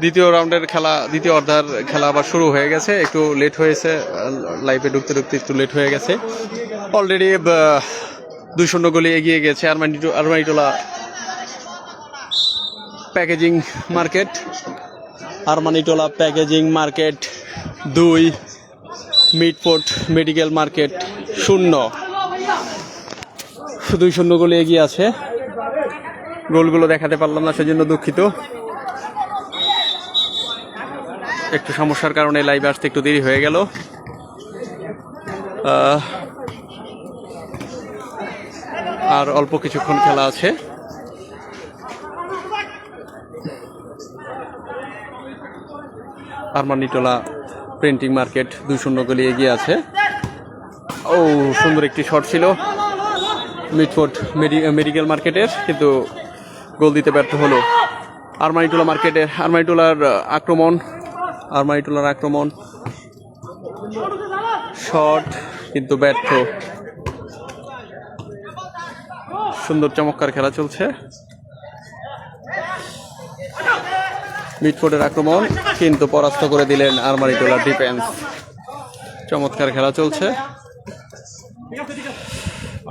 দ্বিতীয় রাউন্ডের খেলা, দ্বিতীয় অর্ধার খেলা আবার শুরু হয়ে গেছে। একটু লেট হয়েছে, লাইভে ঢুকতে ঢুকতে একটু লেট হয়ে গেছে। অলরেডি 2-0 গোলে এগিয়ে গেছে Armanitola packaging market. Armanitola packaging market 2, Mitford medical market 0। 2-0 গোলে এগিয়ে আছে। গোলগুলো দেখাতে পারলাম না, সেজন্য দুঃখিত। একটু সমস্যার কারণে লাইভে আসতে একটু দেরি হয়ে গেল। আর অল্প কিছুক্ষণ খেলা আছে। আরমানিটোলা প্রিন্টিং মার্কেট 2-0 গোলে এগিয়ে আছে। ও, সুন্দর একটি শট ছিল মিডফোর্ট মেডিকেল মার্কেটের, কিন্তু গোল দিতে ব্যর্থ হলো আরমানিটোলার আক্রমণ শট কিন্তু ব্যর্থ। সুন্দর চমৎকার খেলা চলছে। মিডফোর্টের আক্রমণ কিন্তু পরাস্ত করে দিলেন আরমানিটোলার ডিফেন্স। চমৎকার খেলা চলছে।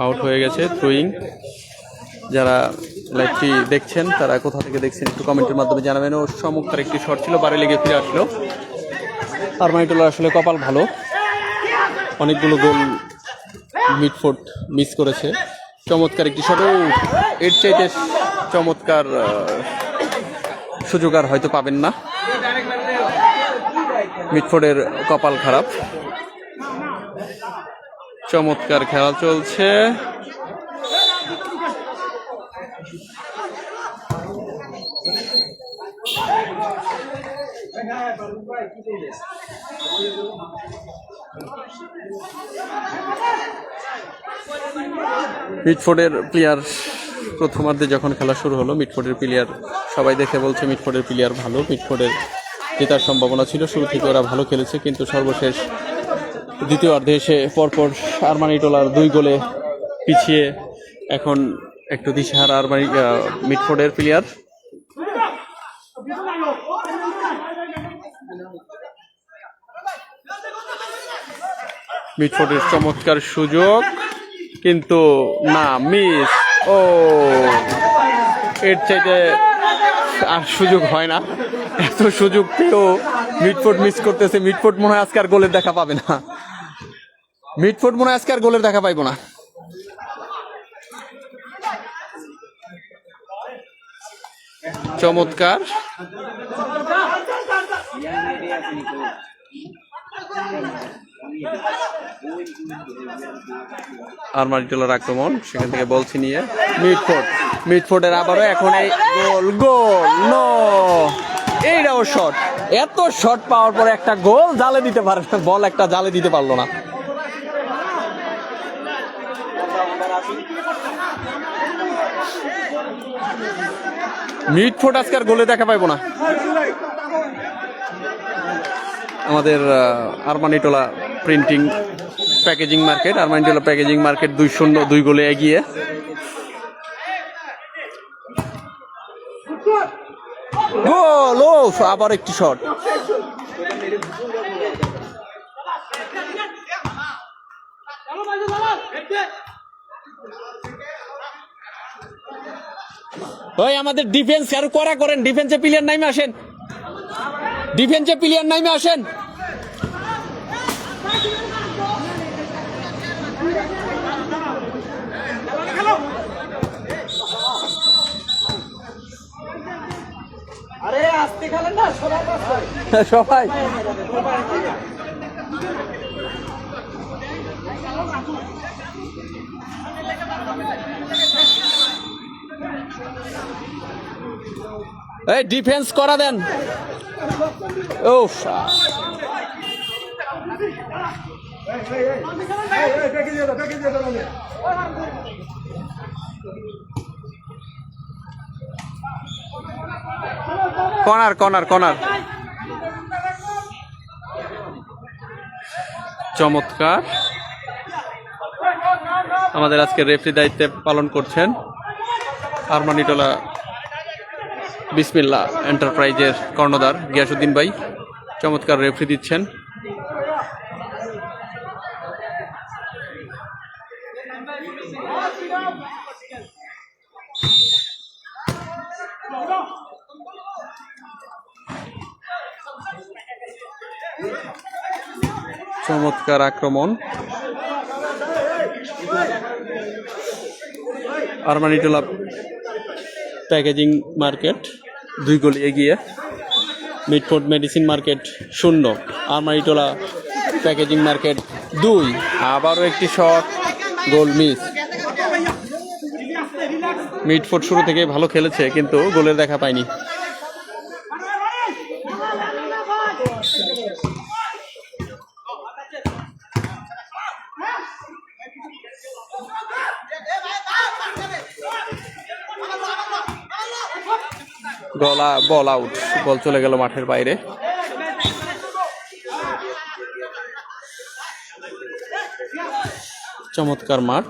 আউট হয়ে গেছে, থ্রোয়িং। যারা লাইভটি দেখছেন তারা কোথা থেকে দেখছেন একটু কমেন্টের মাধ্যমে জানাবেন। ও চমৎকার একটি শট ছিল, বারে লেগে ফিরে আসলো। আরমানিটোলা আসলে কপাল ভালো, অনেকগুলো গোল মিডফোর্ট মিস করেছে। চমৎকার একটি শট, এর চাইতে চমৎকার সুযোগ আর হয়তো পাবেন না। মিডফোর্টের কপাল খারাপ। চমৎকার খেলা চলছে। মিডফোর্টের প্লেয়ার প্রথমার্ধে যখন খেলা শুরু হলো, মিডফোর্টের প্লেয়ার সবাই দেখে বলছে মিডফোর্টের প্লেয়ার ভালো, মিডফোর্টের জেতার সম্ভাবনা ছিল। শুরু থেকে ওরা ভালো খেলেছে, কিন্তু সর্বশেষ দ্বিতীয় অর্ধে এসে পরপর আরমানিটোলার 2 গোলে পিছিয়ে এখন একটু দিশেহারা মিডফোর্টের প্লেয়ার। মিডফোর্টের চমৎকার সুযোগ, কিন্তু না, মিস। ও, এর চাইতে আর সুযোগ হয় না। এত সুযোগ পেয়েও মিডফোর্ট মিস করতেছে। মিডফোর্ট মনে হয় আজকে আর গোলের দেখা পাবে না। পাইব না। চমৎকার আরমানিটোলার আক্রমণ, সেখান থেকে বল ছিনিয়ে মিডফোর্টের আবারও এখন এই গোল নো, এইটাও শট। এত শট পাওয়ার পরে একটা গোল জালে দিতে পারে না, বল একটা জালে দিতে পারলো না। মিডফোর্ট আজকে আর গোলে দেখা পাইব না। আমাদের আরমানিটোলা প্যাকেজিং মার্কেট 2-0 গোলে এগিয়ে। গোল, আবার একটি শট। ওই আমাদের ডিফেন্স আরো করা করেন, ডিফেন্সে প্লেয়ার নাইমে আসেন। আরে আস্তে খেলেন না, সবাই এই ডিফেন্স করা দেন। কর্নার চমৎকার। আমাদের আজকে রেফারি দায়িত্বে পালন করছেন আরমানিটোলা বিসমিল্লাহ এন্টারপ্রাইজের কর্ণধার গিয়াসউদ্দিন ভাই চমৎকার রেফারি দিচ্ছেন। চমৎকার আক্রমণ আরমানিটোলা প্যাকেজিং মার্কেট 2 গোল এগিয়ে। Mitford medicine market 0, Armanitola packaging market 2। আবারও একটি শট, গোল মিস। মিডফোর্ড শুরু থেকে ভালো খেলেছে কিন্তু গোলের দেখা পায়নি। বল আউট, বল চলে গেল মাঠের বাইরে। চমৎকার মাঠ।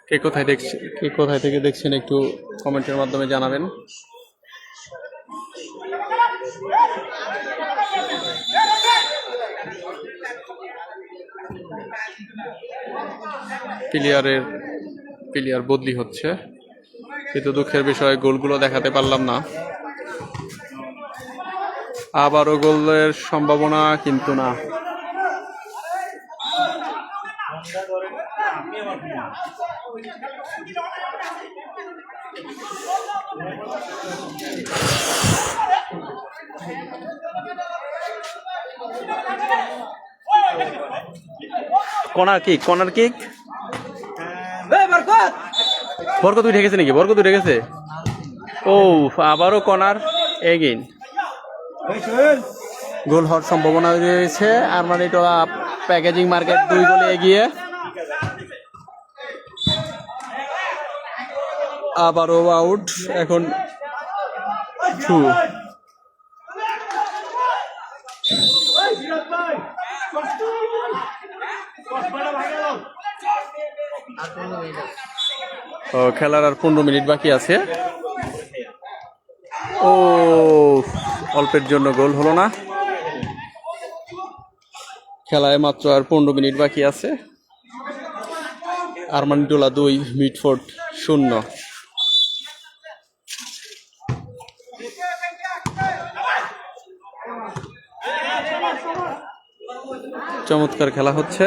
কে কোথায় থেকে দেখছেন একটু কমেন্টের মাধ্যমে জানাবেন। প্লেয়ার বদলি হচ্ছে, কিন্তু দুঃখের বিষয় গোলগুলো দেখাতে পারলাম না। আবারও গোলের সম্ভাবনা, কিন্তু না। কর্নার কিক বরকত উঠে গেছে নাকি? বরকত উঠে গেছে। ও আবারও কর্নার এগেইন। গোল হওয়ার সম্ভাবনা রয়েছে। আরমানিটোলা প্যাকেজিং মার্কেট 2 গোলে এগিয়ে। আবারও আউট, এখন 2। খেলার আর 15 মিনিট বাকি আছে। ও অল্পের জন্য গোল হলো না। খেলায় মাত্র আর 15 মিনিট বাকি আছে। আরমানিটোলা 2, মিডফোর্ড 0। চমৎকার খেলা হচ্ছে।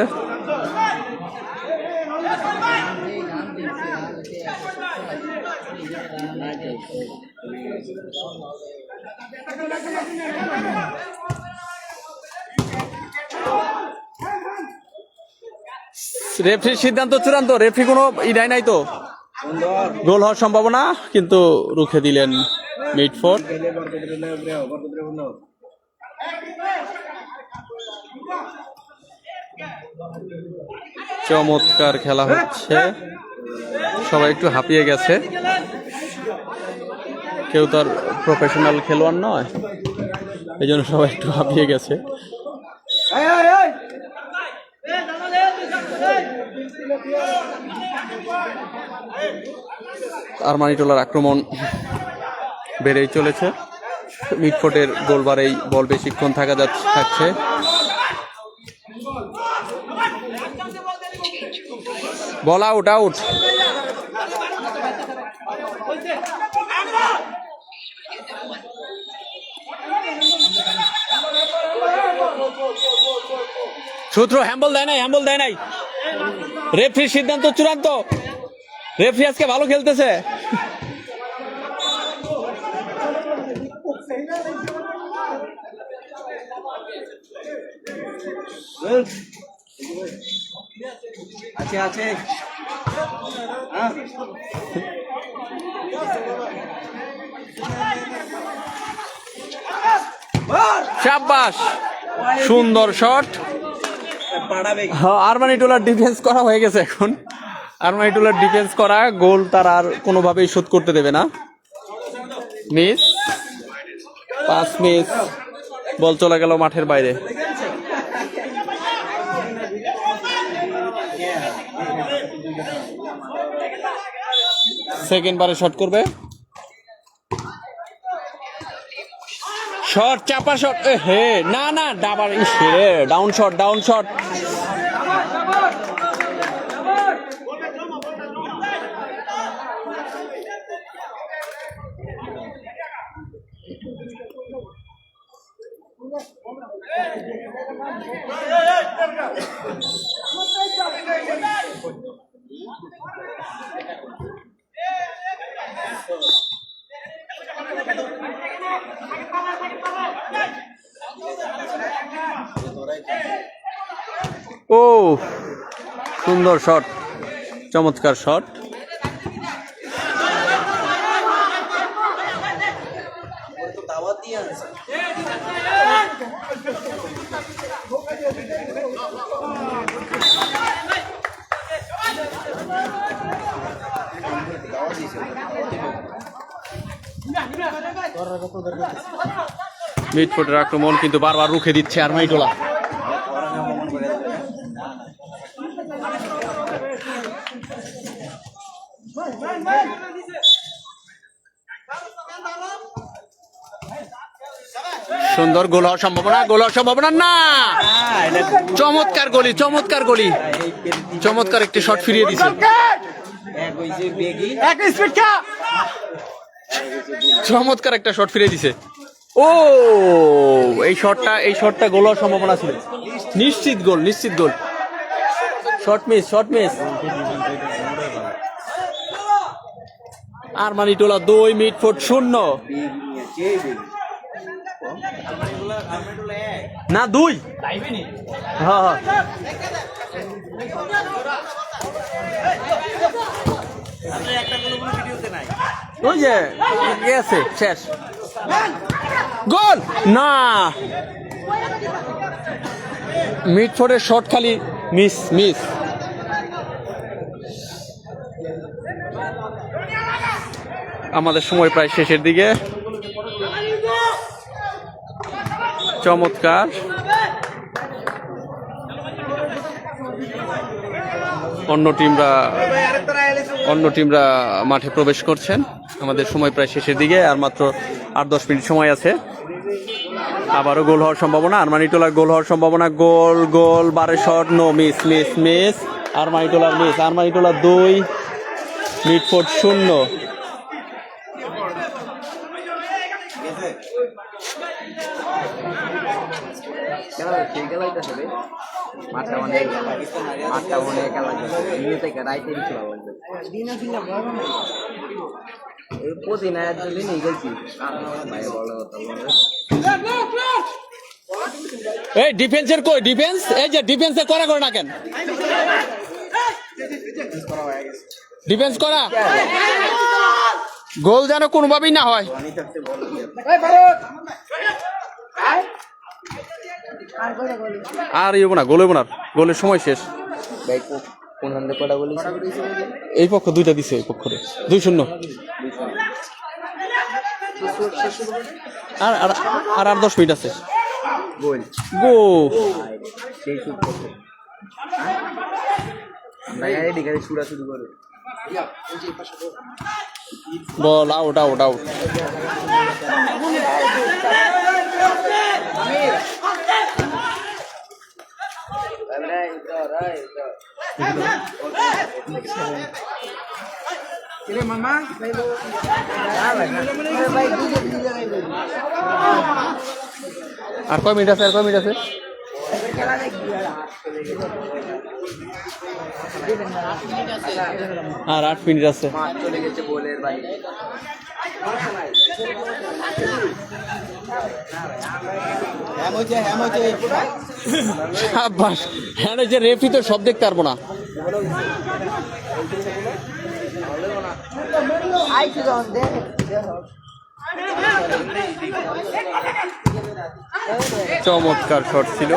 রেফারির সিদ্ধান্ত চূড়ান্ত। রেফারি কোনো ইডাই নাই তো। গোল হওয়ার সম্ভাবনা, কিন্তু রুখে দিলেন মিডফোর্ড। চমৎকার খেলা হচ্ছে। সবাই একটু হাঁপিয়ে গেছে। কেউ তো আর প্রফেশনাল খেলোয়াড় নয়, এই জন্য সবাই একটু হাঁপিয়ে গেছে। আরমানিটোলার আক্রমণ বেড়েই চলেছে। মিডফোর্ডের গোলবারেই বল বেশিক্ষণ থাকছে। Ball out. সূত্র হ্যাম্বল দেয় নাই। রেফারির সিদ্ধান্ত চূড়ান্ত। রেফারি আজকে ভালো খেলতেছে। আছে শাবাশ, সুন্দর শট। আরমানিটোলার ডিফেন্স করা হয়ে গেছে। এখন আরমানিটোলার ডিফেন্স করা, গোল তার আর কোনোভাবেই শোধ করতে দেবে না। মিস, 5 মিস, বল চলে গেল মাঠের বাইরে। সেকেন্ড বারে শট করবে, শট, চাপা শট, হে না না ডাবার, ডাউন শট, ডাউন শট। ও সুন্দর শট, চমৎকার শট। মিডফোর্ডের আক্রমণ কিন্তু বারবার রুখে দিচ্ছে আরমানিটোলা। সুন্দর গোল হওয়ার সম্ভাবনা, গোল হওয়ার সম্ভাবনা না, চমৎকার গলি, চমৎকার গলি, চমৎকার একটি শট ফিরিয়ে দিচ্ছে। চমৎকার একটা শট ফিরিয়ে দিছে। ও এই শটটা গোল হওয়ার সম্ভাবনা ছিল, নিশ্চিত গোল, নিশ্চিত goal. Shot miss, shot miss. Armanitola 2, Mitford 0। না 2, হ্যাঁ ওই যে গেছে, শেষ গোল না। মিডফোর্ডের শট খালি মিস, মিস। আমাদের সময় প্রায় শেষের দিকে। চমৎকার, অন্য টিমরা মাঠে প্রবেশ করছেন। আমাদের সময় প্রায় শেষের দিকে, আর মাত্র 8-10 মিনিট সময় আছে। আবারও গোল হওয়ার সম্ভাবনা, আরমানিটোলার গোল হওয়ার সম্ভাবনা। Goal, goal, 12 shot, no, miss, miss, miss. আরমানিটোলার মিস। আরমানিটোলা 2, মিডফোর্ড 0। এই ডিফেন্সের কই ডিফেন্স, এই যে ডিফেন্সে করে না কেন, ডিফেন্স করা, গোল যেন কোনোভাবেই না হয়। আর ইয়ে না, গোল হইব না, গোলের সময় শেষ। এই পক্ষ 2টা দিছে, এই পক্ষে 2-0। আর 10 মিনিট আছে। Ball out, out, out. আর কয় মিনিট আছে, আর কয় মিনিট আছে? আর 8 মিনিট আছে। সাবাস, হ্যাঁ যে রেফি তো সব দেখতে পারবো না। চমৎকার শট ছিল।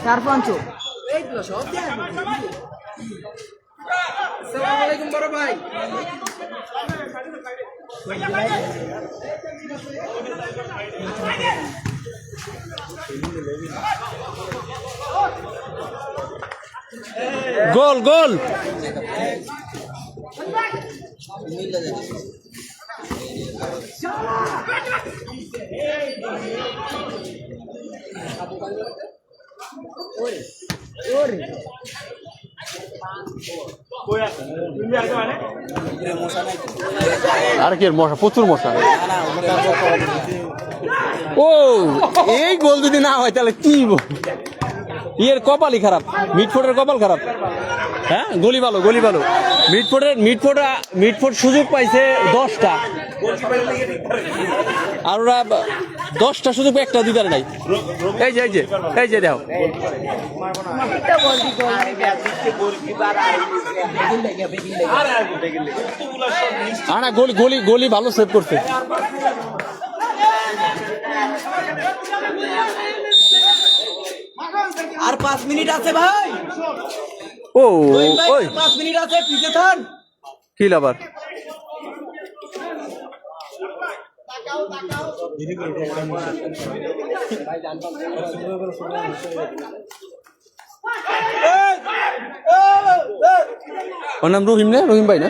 চার পাঁচ আসসালামু বড় ভাই। গোল গোল। আর কি মশা, প্রচুর মশা। ও এই গোল যদি না হয় তাহলে কি এর কপালই খারাপ, মিডফোর্ডের কপাল খারাপ। হ্যাঁ গলি ভালো, গলি ভালো। মিডফোর্ড সুযোগ পাইছে 10টা, আর ওরা 10টা সুযোগ একটা দিতে নাই। এই যে এই যে এই যে দেখো, না গলি গলি গলি ভালো সেভ করছে। আর 5 মিনিট আছে ভাই। ও ওই 5 মিনিট আছে, পিছে থান। কি আবার ওর নাম রহিম না, রহিম ভাই না?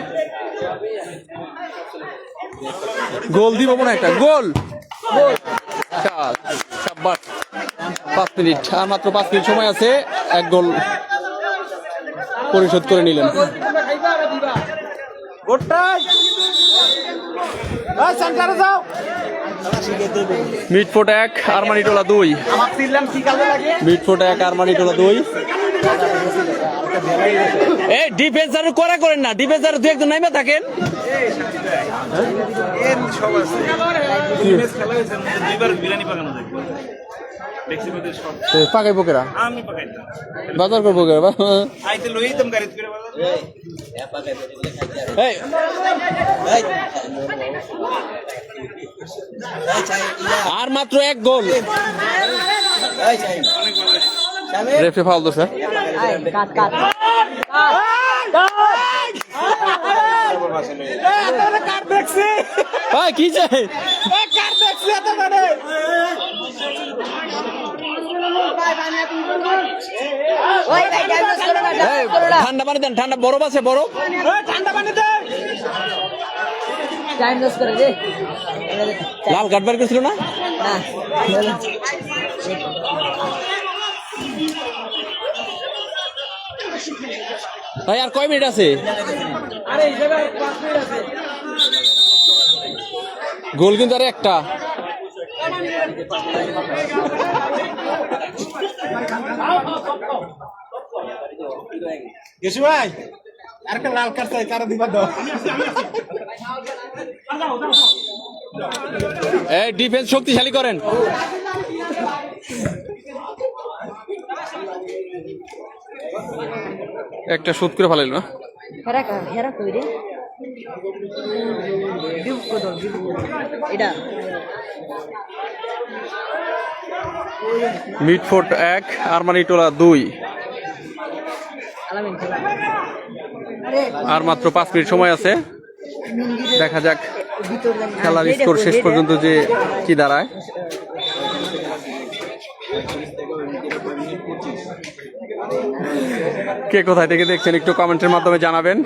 গোল দিব মনে হয়, একটা গোল। 5 মিনিট আর মাত্র 5 মিনিট সময় আছে, এক গোল পরিশোধ করে নিলেন। মিডফোর্ড 1 আরমানিটোলা 2। মিডফোর্ড 1 আরমানিটোলা 2। এই ডিফেন্সার করা করেন না, ডিফেন্সার দু একজন নাইমা থাকেন। পাকাই পোকেরা বাজার করবো আর মাত্র এক গোল। রেফে ফাউল তো স্যার। কি চাই ঠান্ডা পানি দেন, ঠান্ডা বরফ আছে, বরফ ঠান্ডা পানি দেন। লাল কার্ড বার করেছিল না? ভাই আর কয় মিনিট আছে? গোল কিন্তু আর একটা। ভাই আর লাল কার্ড চাই, কারা দিবা দাও। এই ডিফেন্স শক্তিশালী করেন। একটা শুট করে ফেলাইল না। মিডফোর্ড 1 আরমানিটোলা 2। আর মাত্র 5 মিনিট সময় আছে, দেখা যাক খেলার স্কোর শেষ পর্যন্ত যে কি দাঁড়ায়। কে কোথায় থেকে দেখছেন একটু কমেন্টের মাধ্যমে জানাবেন।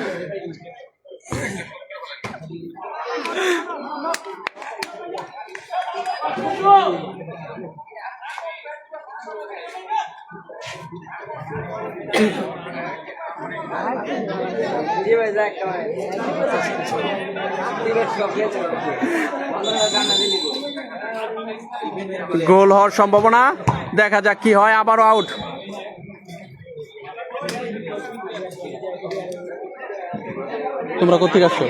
গোল হওয়ার সম্ভাবনা, দেখা যাক কি হয়। আবারও আউট। তোমরা কোথেকে আসছো?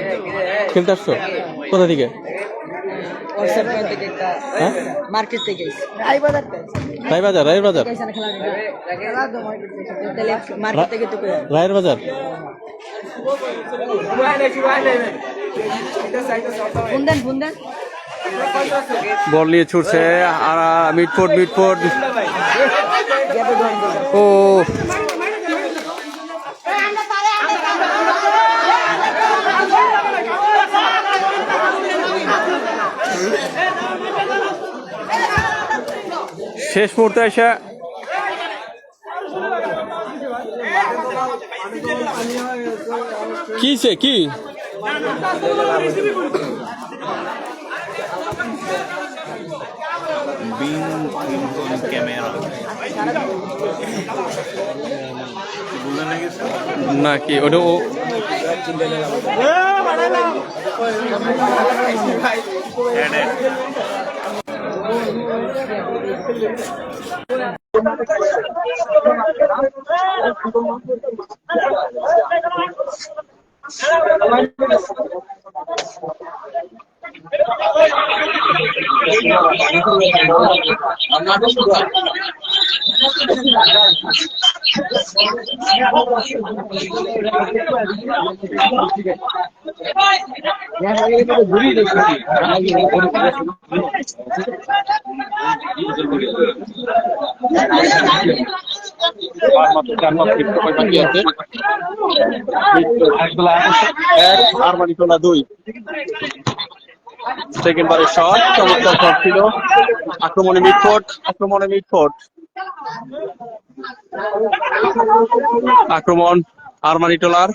খেলতে আসছো কোথা থেকে? মার্কেট থেকে রায়বাজার। রায়ের বাজার বুন্দেন বুন্দেন বল নিয়ে ছুটছে আর মিডফোর্ড ও শেষ মুহূর্তে এসে কি নাকি ওটা ও আরমানিটোলা 2 সেকেন্ড বারের শট চমৎকার শট ছিল আক্রমণে মিডফোর্ড আক্রমণ আরমানিটোলার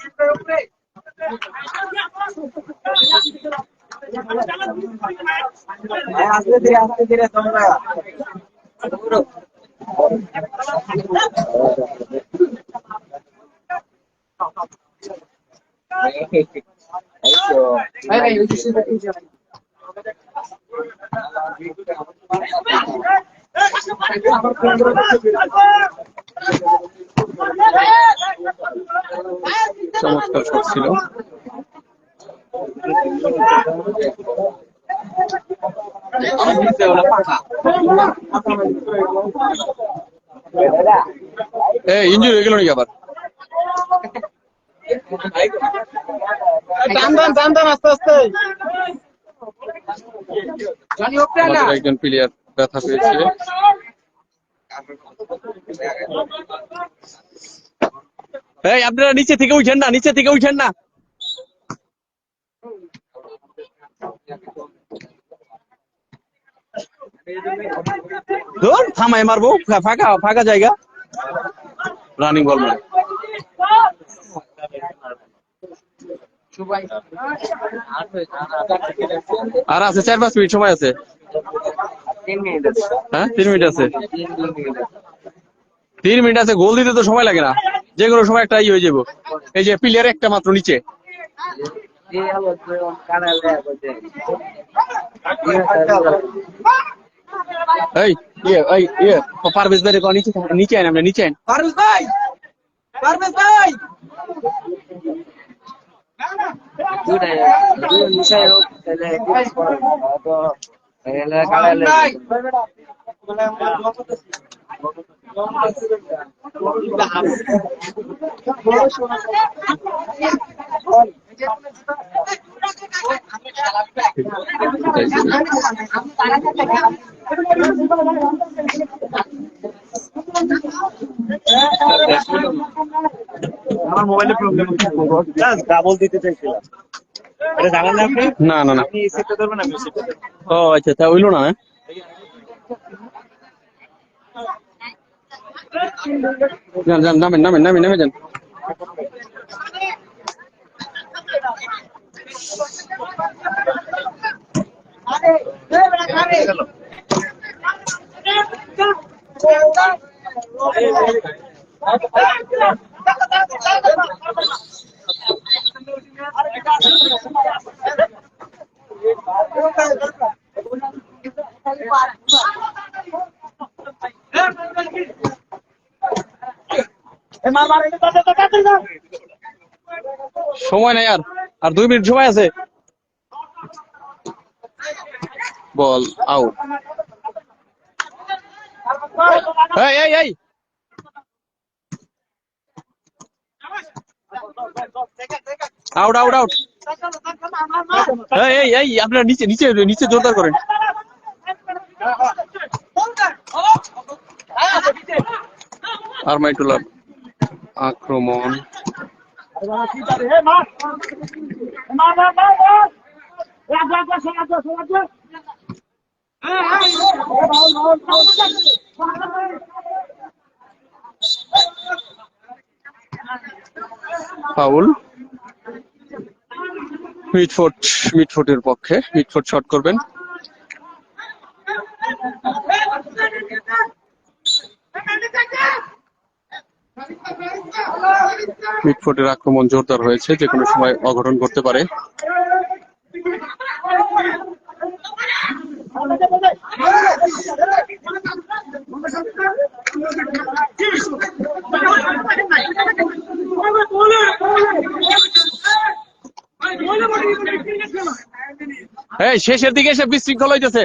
আস্তে ধীরে তোমরা চমৎকার শট ছিল ইঞ্জুরি হয়ে গেল নাকি আবার আস্তে একজন প্লেয়ার ব্যথা পেয়েছে আপনারা নিচে থেকে উঠেন না থামায় মারবো ফাঁকা জায়গা রানিং বল মানে আর আছে 4-5 মিনিট সময় আছে 3 মিনিট আছে হ্যাঁ 3 মিনিট আছে 3 মিনিট আছে গোল দিতে তো সময় লাগে না যে কোনো সময় একটা হয়ে যাবো এই যে প্লেয়ার একটা মাত্র নিচে পারভেজ ভাই নিচে আইন আমরা নিচে আইন পারভেজ ভাই আমার মোবাইলে প্রবলেম হচ্ছে ডাবল দিতে চাইছিলাম এটা জানেন না আপনি না আপনি সেটটা ধরবেন আমি সেটটা ও আচ্ছা তা হইলো না যান নামেন যান সময় নাই আর 2 মিনিট সময় আছে বল আউট এই আউট এই এই আপনারা নিচে নিচে নিচে জোরদার করেন। আরমাইটুলার আক্রমণ, ফাউল। মিডফোর্টের পক্ষে, মিডফোর্ট শট করবেন। মিডফোর্টের আক্রমণ জোরদার হয়েছে, যে কোনো সময় অঘটন ঘটতে পারে। এই শেষের দিকে এসে বিশৃঙ্খল হইতেছে।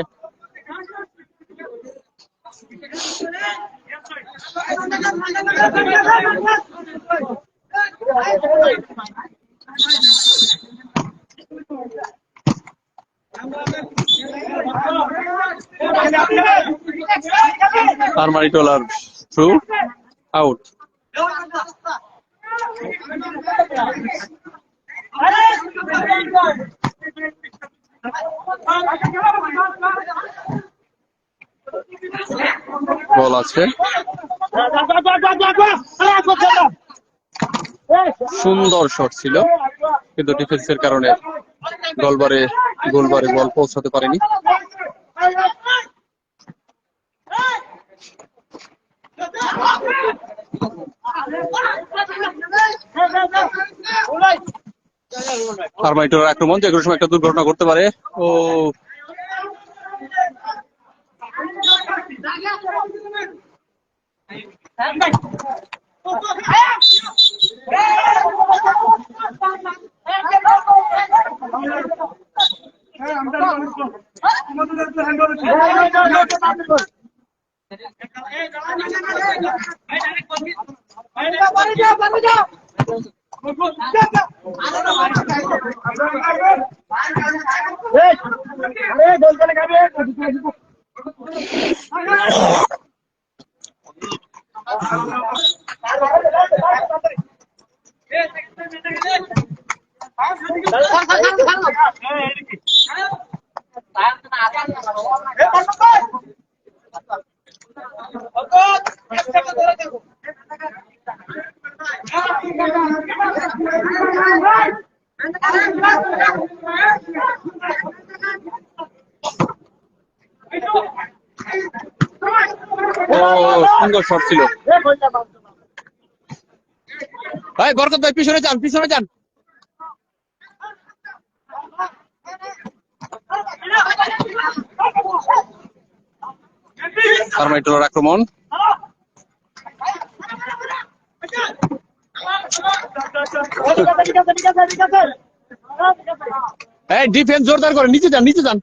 আরমাইটুলার থ্রু আউট। বল আছে, সুন্দর শট ছিল, কিন্তু ডিফেন্সের কারণে গোলবারে বল পৌঁছাতে পারেনি। আরমাইটুলার আক্রমণ, যে কোনো সময় একটা দুর্ঘটনা ঘটতে পারে। ও সুন্দর শট ছিল। ভাই বরকত ভাই পিছনে যান, পিছনে যান। আরমাইটুলার আক্রমণ, এই ডিফেন্স জোরদার করে, নিচে যান, নিচে যান।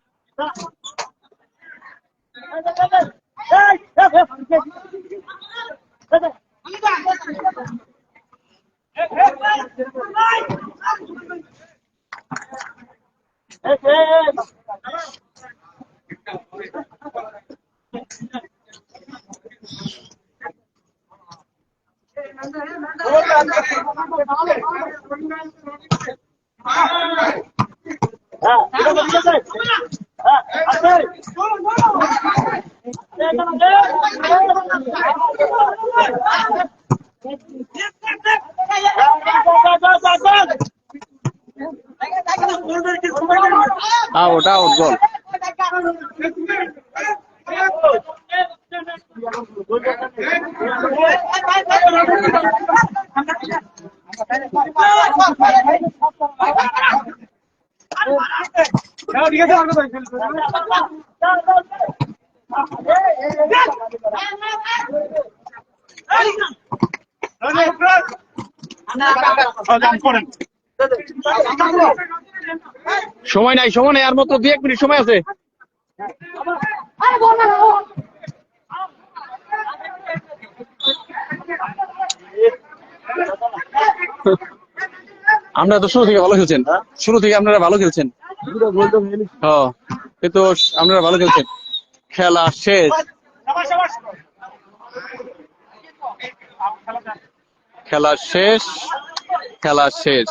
আউট, আউট, গোল। সময় নাই, সময় নাই, আর মাত্র 2-1 মিনিট সময় আছে। আপনারা তো শুরু থেকে ভালো খেলছেন, শুরু থেকে আপনারা ভালো খেলছেন। হ্যাঁ, কিন্তু আপনারা ভালো খেলছেন। খেলা শেষ, খেলা শেষ, খেলা শেষ।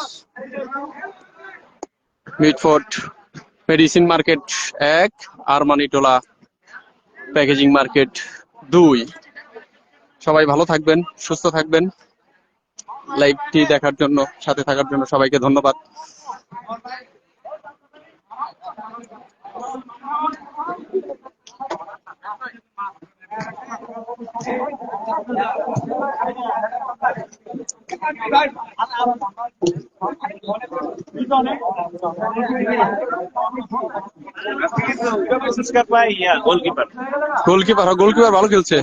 Mitford medicine market 1, Armanitola packaging market 2। সবাই ভালো থাকবেন, সুস্থ থাকবেন। লাইভটি দেখার জন্য, সাথে থাকার জন্য সবাইকে ধন্যবাদ। পুরস্কার পাই গোলকিপার। গোলকিপার, গোলকিপার ভালো খেলছে।